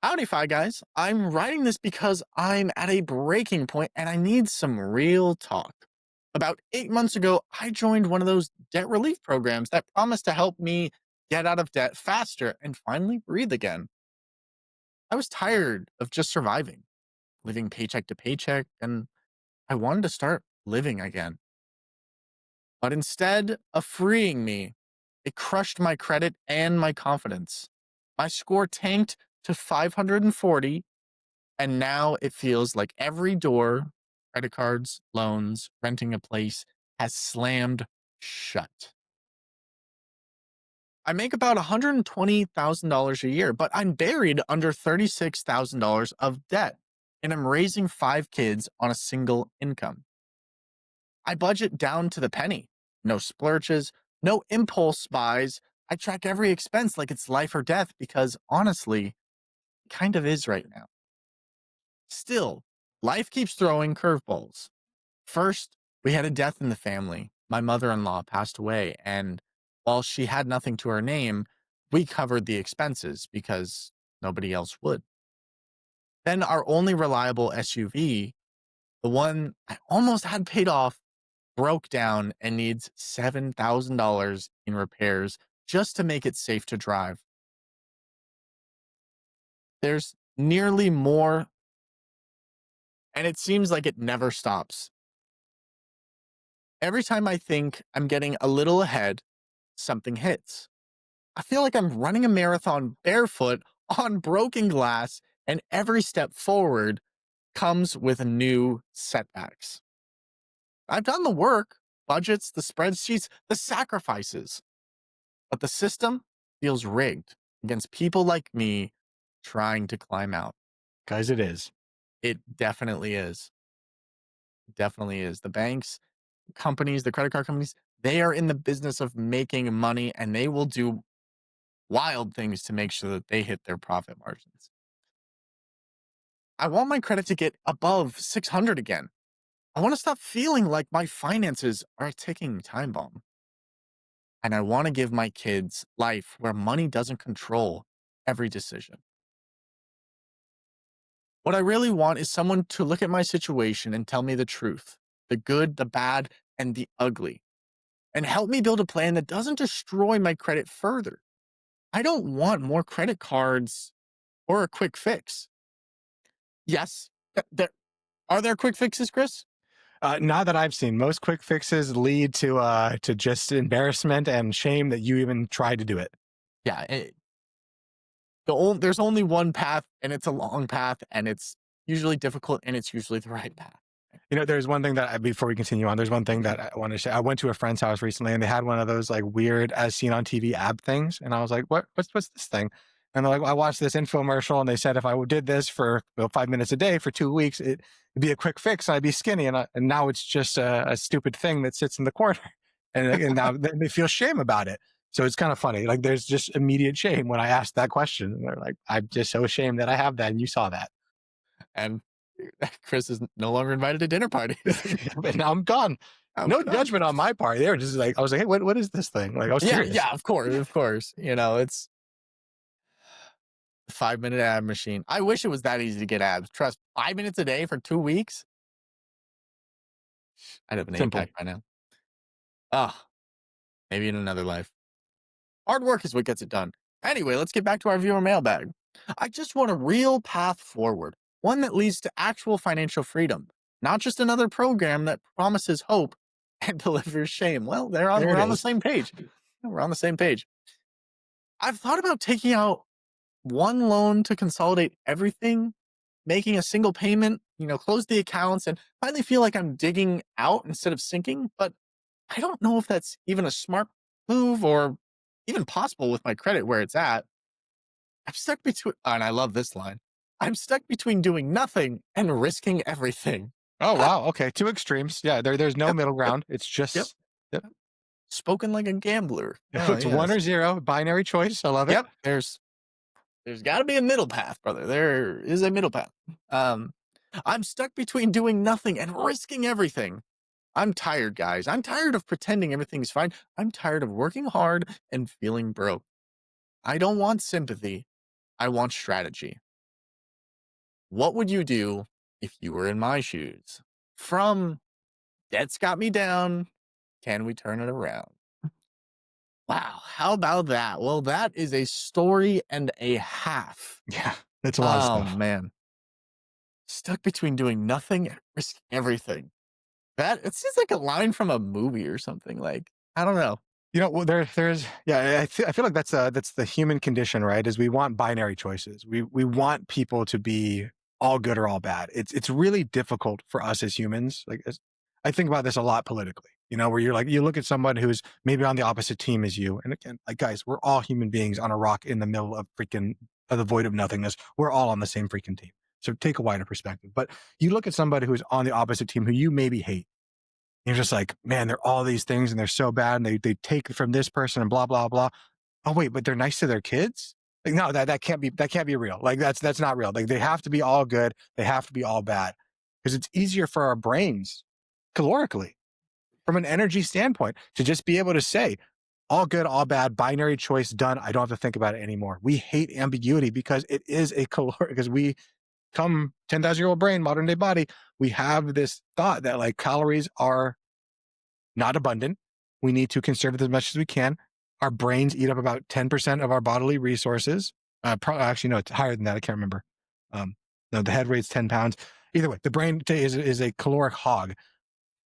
Howdy, Fi Guys. I'm writing this because I'm at a breaking point and I need some real talk. About 8 months ago, I joined one of those debt relief programs that promised to help me get out of debt faster and finally breathe again. I was tired of just surviving, living paycheck to paycheck, and I wanted to start living again. But instead of freeing me, it crushed my credit and my confidence. My score tanked to 540. And now it feels like every door, credit cards, loans, renting a place has slammed shut. I make about $120,000 a year, but I'm buried under $36,000 of debt. And I'm raising five kids on a single income. I budget down to the penny. No splurges, no impulse buys. I track every expense like it's life or death because honestly, it kind of is right now. Still, life keeps throwing curveballs. First, we had a death in the family. My mother in law passed away, and while she had nothing to her name, we covered the expenses because nobody else would. Then, our only reliable SUV, the one I almost had paid off, broke down and needs $7,000 in repairs just to make it safe to drive. There's nearly more, and it seems like it never stops. Every time I think I'm getting a little ahead, something hits. I feel like I'm running a marathon barefoot on broken glass, and every step forward comes with new setbacks. I've done the work, budgets, the spreadsheets, the sacrifices, but the system feels rigged against people like me trying to climb out. Guys, it is. It definitely is. Definitely is. The banks, companies, the credit card companies, they are in the business of making money and they will do wild things to make sure that they hit their profit margins. I want my credit to get above 600 again. I want to stop feeling like my finances are a ticking time bomb. And I want to give my kids life where money doesn't control every decision. What I really want is someone to look at my situation and tell me the truth, the good, the bad, and the ugly, and help me build a plan that doesn't destroy my credit further. I don't want more credit cards or a quick fix. Yes, there are there quick fixes, Chris? Not that I've seen. Most quick fixes lead to just embarrassment and shame that you even tried to do it. Yeah, there's only one path, and it's a long path, and it's usually difficult, and it's usually the right path. There's one thing that before we continue on, there's one thing that I want to say. I went to a friend's house recently, and they had one of those like weird, as seen on TV, ab things, and I was like, What's this thing?" And they're like, "I watched this infomercial, and they said if I did this for 5 minutes a day for 2 weeks, it'd be a quick fix, and I'd be skinny." And now it's just a stupid thing that sits in the corner, and now they feel shame about it. So it's kind of funny. Like there's just immediate shame when I asked that question, and they're like, "I'm just so ashamed that I have that, and you saw that." And Chris is no longer invited to dinner parties. And now I'm gone. Oh No god. judgment on my part. They were just like, I was like, "Hey, what is this thing?" Like I was Yeah, curious. yeah, of course, of course. It's 5 minute ab machine. I wish it was that easy to get abs. Trust 5 minutes a day for 2 weeks. I'd have an eight Simple. pack by now. Ah, maybe in another life. Hard work is what gets it done. Anyway, let's get back to our viewer mailbag. I just want a real path forward, one that leads to actual financial freedom, not just another program that promises hope and delivers shame. Well, There we're it on the is. same page. We're on the same page. I've thought about taking out one loan to consolidate everything, making a single payment, close the accounts and finally feel like I'm digging out instead of sinking. But I don't know if that's even a smart move or even possible with my credit where it's at. I'm stuck between, and I love this line. I'm stuck between doing nothing and risking everything. Oh Ha! wow. Okay. Two extremes. Yeah. There's no Yep, middle yep, ground. It's yep, just yep. yep. Spoken like a gambler. Oh, It's one yes. or zero. Binary choice. I love it. Yep. There's got to be a middle path, brother. There is a middle path. Um, I'm stuck between doing nothing and risking everything. I'm tired, guys. I'm tired of pretending everything's fine. I'm tired of working hard and feeling broke. I don't want sympathy. I want strategy. What would you do if you were in my shoes? From debt's got me down. Can we turn it around? Wow. How about that? Well, that is a story and a half. Yeah, it's a lot of Oh, stuff. man. Stuck between doing nothing and risk everything. That it seems like a line from a movie or something. Like, I don't know. Well, there's yeah, I feel like that's the human condition, right? Is we want binary choices. We want people to be all good or all bad. It's really difficult for us as humans. I think about this a lot politically. Where you're like you look at someone who's maybe on the opposite team as you, and again, like guys, we're all human beings on a rock in the middle of the void of nothingness. We're all on the same freaking team. So take a wider perspective. But you look at somebody who's on the opposite team who you maybe hate. You're just like, man, they're all these things and they're so bad and they take from this person and blah, blah, blah. Oh, wait, but they're nice to their kids? Like, no, that can't be real. Like that's not real. Like they have to be all good. They have to be all bad. Because it's easier for our brains calorically, from an energy standpoint, to just be able to say, all good, all bad, binary choice done. I don't have to think about it anymore. We hate ambiguity because it is a caloric because we come 10,000-year-old brain, modern day body, we have this thought that like calories are not abundant. We need to conserve it as much as we can. Our brains eat up about 10% of our bodily resources. Actually, no, it's higher than that. I can't remember. No, the head weight's 10 pounds. Either way, the brain is a caloric hog.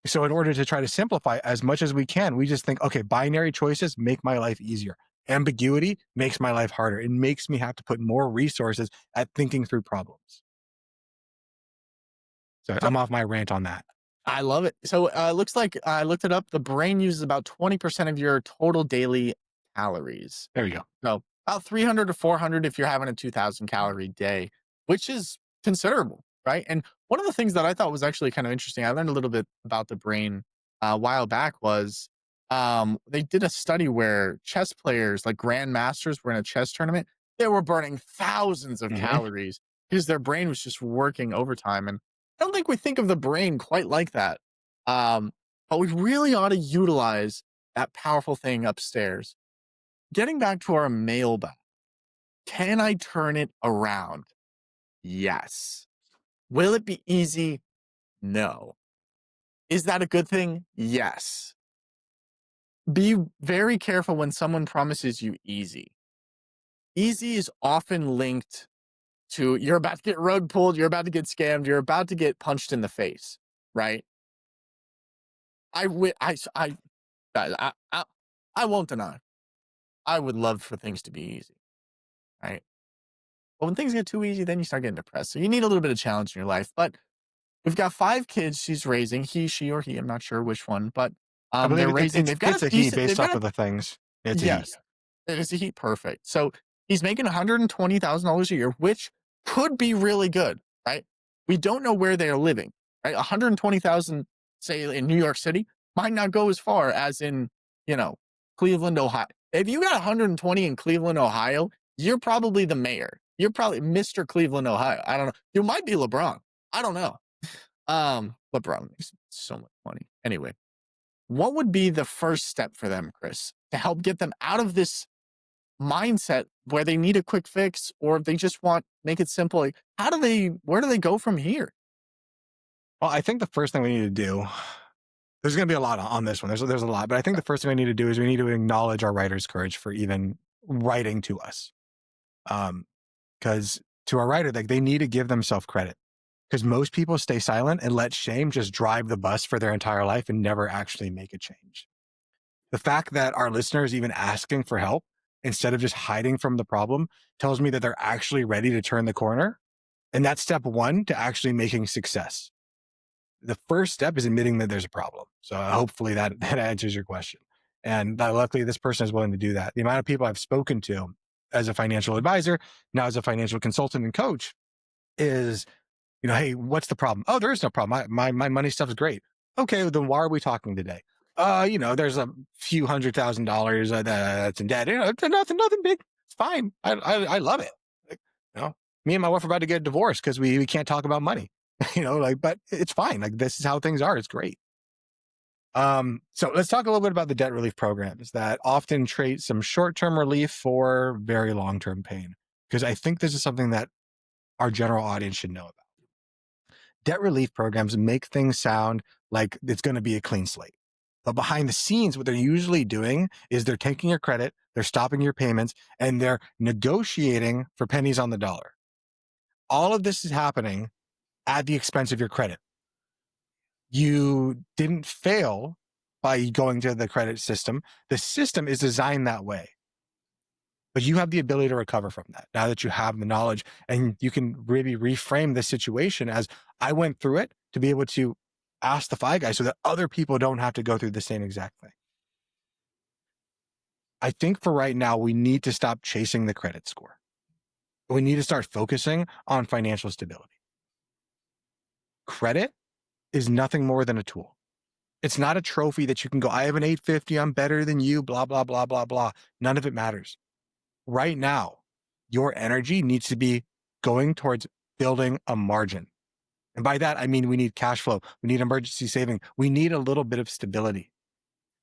So in order to try to simplify as much as we can, we just think, okay, binary choices make my life easier. Ambiguity makes my life harder. It makes me have to put more resources at thinking through problems. So So I'm off my rant on that. I love it. So it looks like I looked it up. The brain uses about 20% of your total daily calories. There you go. So about 300 to 400 if you're having a 2000 calorie day, which is considerable, right? And one of the things that I thought was actually kind of interesting, I learned a little bit about the brain a while back was they did a study where chess players, like grandmasters, were in a chess tournament. They were burning thousands of Hmm. calories because their brain was just working overtime. And I don't think we think of the brain quite like that. Um, but we really ought to utilize that powerful thing upstairs. Getting back to our mailbag, can I turn it around? Yes. Will it be easy? No. Is that a good thing? Yes. Be very careful when someone promises you easy. Easy is often linked to you're about to get rug pulled, you're about to get scammed, you're about to get punched in the face, right? I, wi- I, I won't deny. I would love for things to be easy, right? But when things get too easy, then you start getting depressed. So you need a little bit of challenge in your life. But we've got 5 kids she's raising, he, she, or he, I'm not sure which one, but, I believe they're raising they've got it's a a he decent they've based off got of a the things. It's a he. yes, it is a heat perfect. So, he's making $120,000 a year, which could be really good, right? We don't know where they're living, right? 120,000, say, in New York City, might not go as far as in, you know, Cleveland, Ohio. If you got 120 in Cleveland, Ohio, you're probably the mayor. You're probably Mr. Cleveland, Ohio. I don't know. You might be LeBron. I don't know. LeBron makes so much money. Anyway, what would be the first step for them, Chris, to help get them out of this mindset where they need a quick fix or if they just want make it simple? Like, where do they go from here? Well, I think the first thing we need to do, there's going to be a lot on this one. There's a lot, but I think the first thing we need to do is we need to acknowledge our writer's courage for even writing to us. Because to our writer, like they need to give themselves credit. Because most people stay silent and let shame just drive the bus for their entire life and never actually make a change. The fact that our listener is even asking for help instead of just hiding from the problem tells me that they're actually ready to turn the corner. And that's step one to actually making success. The first step is admitting that there's a problem. So hopefully that answers your question. And luckily, this person is willing to do that. The amount of people I've spoken to as a financial advisor, now as a financial consultant and coach, is, hey, what's the problem? Oh, there is no problem. My money stuff is great. Okay, then why are we talking today? There's a few $100,000 that's in debt. It's nothing big. It's fine. I love it. Like, me and my wife are about to get divorced because we can't talk about money. But it's fine. Like this is how things are. It's great. So let's talk a little bit about the debt relief programs that often trade some short-term relief for very long-term pain. Because I think this is something that our general audience should know about. Debt relief programs make things sound like it's going to be a clean slate. But behind the scenes, what they're usually doing is they're taking your credit, they're stopping your payments, and they're negotiating for pennies on the dollar. All of this is happening at the expense of your credit. You didn't fail by going to the credit system. The system is designed that way. But you have the ability to recover from that now that you have the knowledge, and you can really reframe the situation as I went through it to be able to ask the FI guy so that other people don't have to go through the same exact thing. I think for right now, we need to stop chasing the credit score. We need to start focusing on financial stability. Credit is nothing more than a tool. It's not a trophy that you can go, I have an 850, I'm better than you, blah, blah, blah, blah, blah. None of it matters. Right now, your energy needs to be going towards building a margin. And by that, I mean we need cash flow, we need emergency saving, we need a little bit of stability,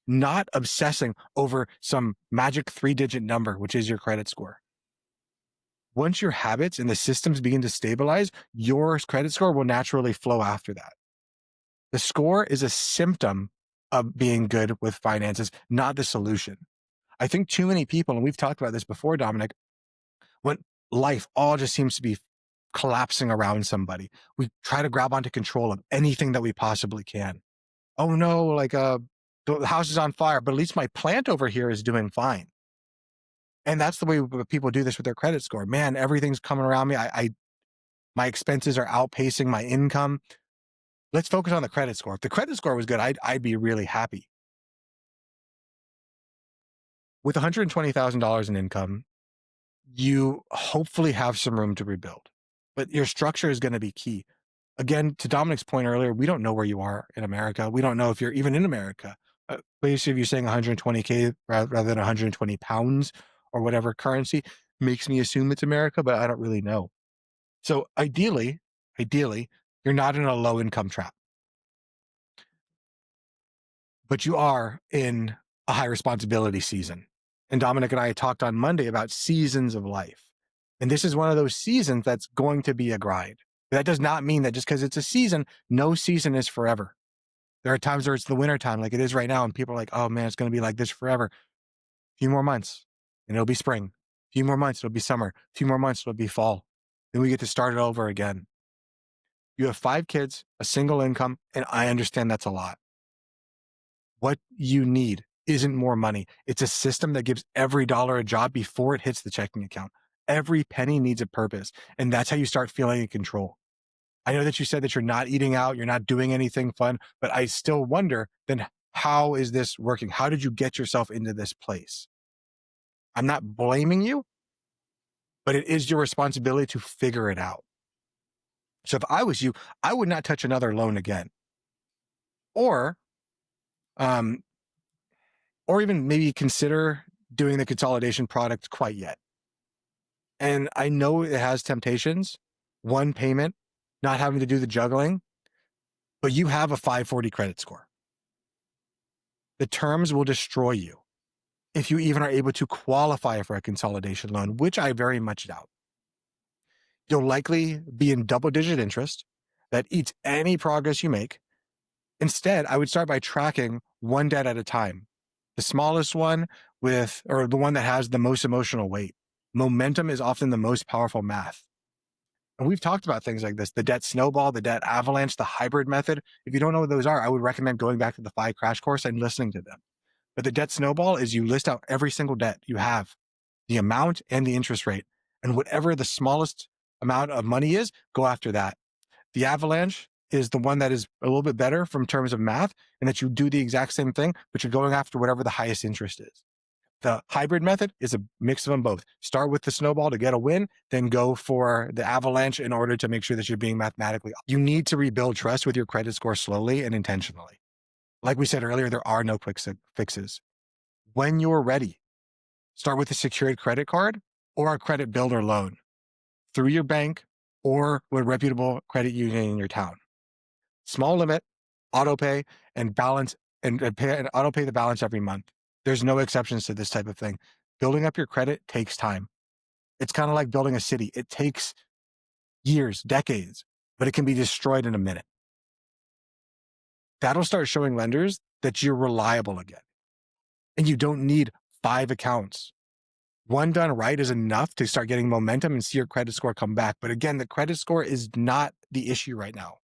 not obsessing over some magic 3-digit number, which is your credit score. Once your habits and the systems begin to stabilize, your credit score will naturally flow after that. The score is a symptom of being good with finances, not the solution. I think too many people, and we've talked about this before, Dominic, when life all just seems to be collapsing around somebody, we try to grab onto control of anything that we possibly can. Oh no, the house is on fire, but at least my plant over here is doing fine. And that's the way people do this with their credit score. Man, everything's coming around me. My expenses are outpacing my income. Let's focus on the credit score. If the credit score was good, I'd be really happy. With $120,000 in income, you hopefully have some room to rebuild, but your structure is going to be key. Again, to Dominic's point earlier, we don't know where you are in America. We don't know if you're even in America. Basically, if you're saying 120K rather than 120 pounds or whatever currency, makes me assume it's America, but I don't really know. So ideally, you're not in a low income trap, but you are in a high responsibility season. And Dominic and I talked on Monday about seasons of life. And this is one of those seasons that's going to be a grind. That does not mean that just because it's a season, no season is forever. There are times where it's the winter time, like it is right now, and people are like, oh man, it's going to be like this forever. A few more months, and it'll be spring. A few more months, it'll be summer. A few more months, it'll be fall. Then we get to start it over again. You have 5 kids, a single income, and I understand that's a lot. What you need isn't more money. It's a system that gives every dollar a job before it hits the checking account. Every penny needs a purpose, and that's how you start feeling in control. I know that you said that you're not eating out, you're not doing anything fun, but I still wonder, then how is this working? How did you get yourself into this place? I'm not blaming you, but it is your responsibility to figure it out. So if I was you, I would not touch another loan again. Or, um, or even maybe consider doing the consolidation product quite yet. And I know it has temptations, one payment, not having to do the juggling, but you have a 540 credit score. The terms will destroy you if you even are able to qualify for a consolidation loan, which I very much doubt. You'll likely be in double-digit interest that eats any progress you make. Instead, I would start by tracking one debt at a time. The smallest one or the one that has the most emotional weight. Momentum is often the most powerful math. And we've talked about things like this, the debt snowball, the debt avalanche, the hybrid method. If you don't know what those are, I would recommend going back to the FI crash course and listening to them. But the debt snowball is you list out every single debt you have, the amount and the interest rate. And whatever the smallest amount of money is, go after that. The avalanche is the one that is a little bit better from terms of math, and that you do the exact same thing, but you're going after whatever the highest interest is. The hybrid method is a mix of them both. Start with the snowball to get a win, then go for the avalanche in order to make sure that you're being mathematically. You need to rebuild trust with your credit score slowly and intentionally. Like we said earlier, there are no quick fixes. When you're ready, start with a secured credit card or a credit builder loan through your bank or with a reputable credit union in your town. Small limit, auto pay, and balance, and auto pay the balance every month. There's no exceptions to this type of thing. Building up your credit takes time. It's kind of like building a city. It takes years, decades, but it can be destroyed in a minute. That'll start showing lenders that you're reliable again. And you don't need 5 accounts. One done right is enough to start getting momentum and see your credit score come back. But again, the credit score is not the issue right now.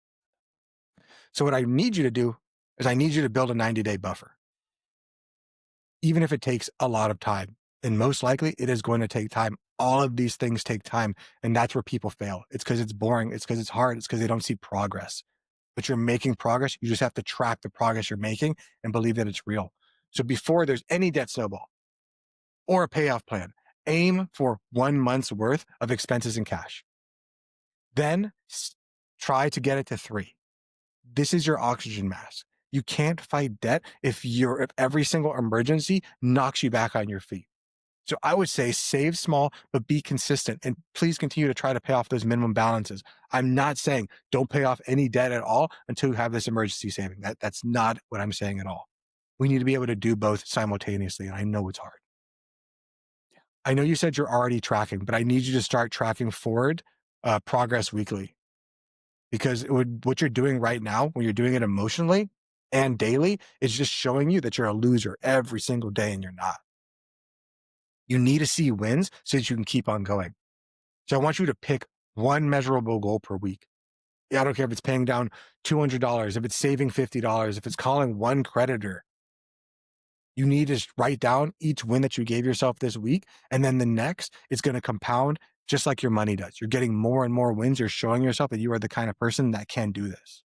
So what I need you to do is I need you to build a 90-day buffer, even if it takes a lot of time. And most likely it is going to take time. All of these things take time. And that's where people fail. It's because it's boring. It's because it's hard. It's because they don't see progress. But you're making progress. You just have to track the progress you're making and believe that it's real. So before there's any debt snowball or a payoff plan, aim for 1 month's worth of expenses in cash. Then try to get it to 3. This is your oxygen mask. You can't fight debt if every single emergency knocks you back on your feet. So I would say save small, but be consistent. And please continue to try to pay off those minimum balances. I'm not saying don't pay off any debt at all until you have this emergency saving. That's not what I'm saying at all. We need to be able to do both simultaneously. And I know it's hard. I know you said you're already tracking, but I need you to start tracking forward progress weekly. Because what you're doing right now, when you're doing it emotionally and daily, is just showing you that you're a loser every single day and you're not. You need to see wins so that you can keep on going. So I want you to pick one measurable goal per week. Yeah, I don't care if it's paying down $200, if it's saving $50, if it's calling one creditor. You need to write down each win that you gave yourself this week. And then the next, it's going to compound just like your money does. You're getting more and more wins. You're showing yourself that you are the kind of person that can do this.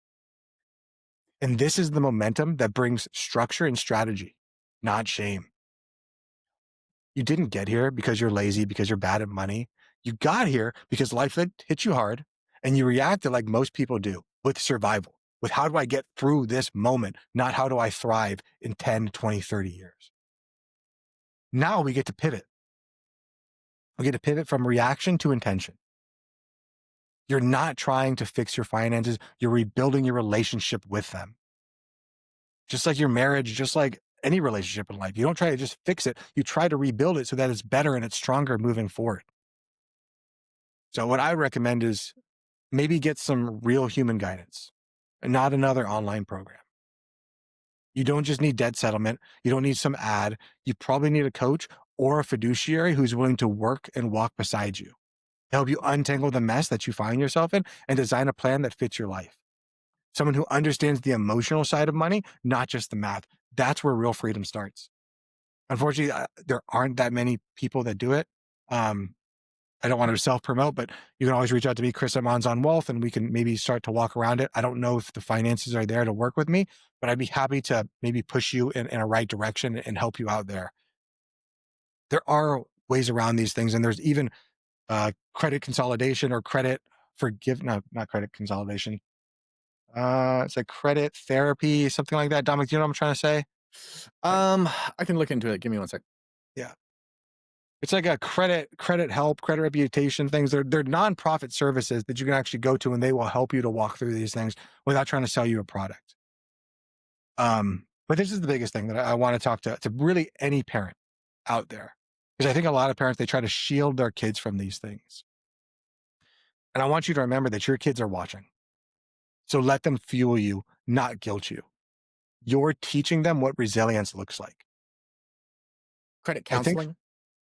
And this is the momentum that brings structure and strategy, not shame. You didn't get here because you're lazy, because you're bad at money. You got here because life hit you hard and you reacted like most people do, with survival, with how do I get through this moment, not how do I thrive in 10, 20, 30 years. Now we get to pivot. We get to pivot from reaction to intention. You're not trying to fix your finances. You're rebuilding your relationship with them. Just like your marriage, just like any relationship in life. You don't try to just fix it. You try to rebuild it so that it's better and it's stronger moving forward. So what I recommend is maybe get some real human guidance and not another online program. You don't just need debt settlement. You don't need some ad. You probably need a coach or a fiduciary who's willing to work and walk beside you, help you untangle the mess that you find yourself in and design a plan that fits your life. Someone who understands the emotional side of money, not just the math. That's where real freedom starts. Unfortunately, there aren't that many people that do it. I don't want to self-promote, but you can always reach out to me, Chris at Mons on Wealth, and we can maybe start to walk around it. I don't know if the finances are there to work with me, but I'd be happy to maybe push you in a right direction and help you out there. There are ways around these things, and there's even credit consolidation or credit no, not credit consolidation. It's like credit therapy, something like that. Dominic, do you know what I'm trying to say? I can look into it. Give me one sec. Yeah. It's like a credit help, credit reputation things. They're nonprofit services that you can actually go to and they will help you to walk through these things without trying to sell you a product. But this is the biggest thing that I want to talk to really any parent out there. Because I think a lot of parents, they try to shield their kids from these things. And I want you to remember that your kids are watching. So let them fuel you, not guilt you. You're teaching them what resilience looks like. Credit I think counseling.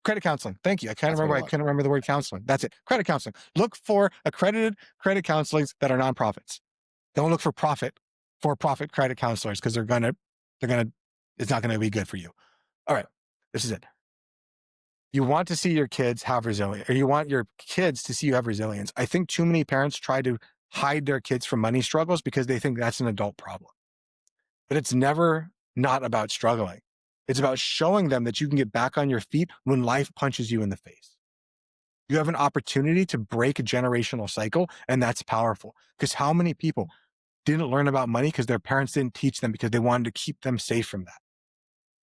credit counseling. Thank you. I That's what it I was. couldn't remember the word counseling. That's it. Credit counseling. Look for accredited credit counselings that are nonprofits. Don't look for profit credit counselors because it's not gonna be good for you. All right, this is it. You want to see your kids have resilience, or you want your kids to see you have resilience. I think too many parents try to hide their kids from money struggles because they think that's an adult problem. But it's never not about struggling. It's about showing them that you can get back on your feet when life punches you in the face. You have an opportunity to break a generational cycle, and that's powerful. Because how many people didn't learn about money because their parents didn't teach them because they wanted to keep them safe from that?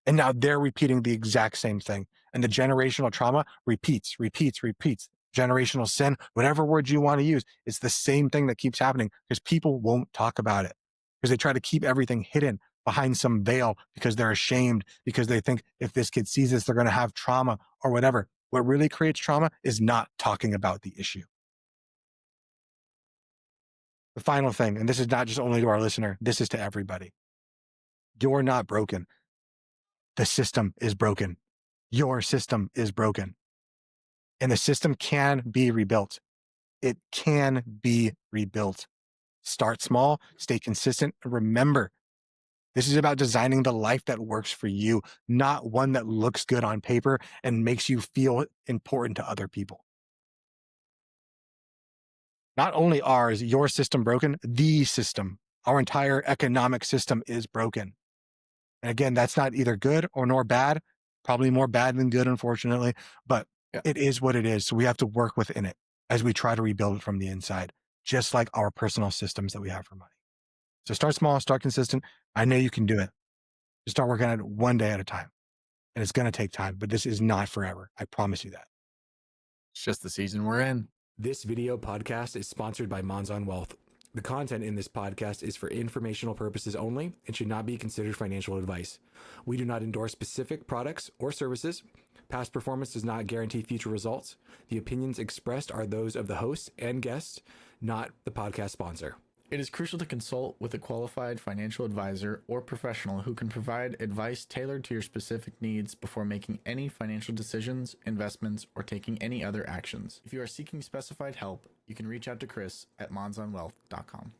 And now they're repeating the exact same thing. And the generational trauma repeats, repeats, repeats. Generational sin, whatever word you want to use, it's the same thing that keeps happening because people won't talk about it because they try to keep everything hidden behind some veil because they're ashamed, because they think if this kid sees this, they're going to have trauma or whatever. What really creates trauma is not talking about the issue. The final thing, and this is not just only to our listener, this is to everybody. You're not broken. The system is broken. Your system is broken. And the system can be rebuilt. It can be rebuilt. Start small, stay consistent, and remember, this is about designing the life that works for you, not one that looks good on paper and makes you feel important to other people. Not only is your system broken, the system, our entire economic system is broken. And again, that's not either good or nor bad, probably more bad than good, unfortunately, but Yeah. it is what it is. So we have to work within it as we try to rebuild it from the inside, just like our personal systems that we have for money. So start small, start consistent. I know you can do it. Just start working on it one day at a time. And it's going to take time, but this is not forever. I promise you that. It's just the season we're in. This video podcast is sponsored by Monzon Wealth. The content in this podcast is for informational purposes only and should not be considered financial advice. We do not endorse specific products or services. Past performance does not guarantee future results. The opinions expressed are those of the host and guests, not the podcast sponsor. It is crucial to consult with a qualified financial advisor or professional who can provide advice tailored to your specific needs before making any financial decisions, investments, or taking any other actions. If you are seeking specified help, you can reach out to Chris at monzonwealth.com.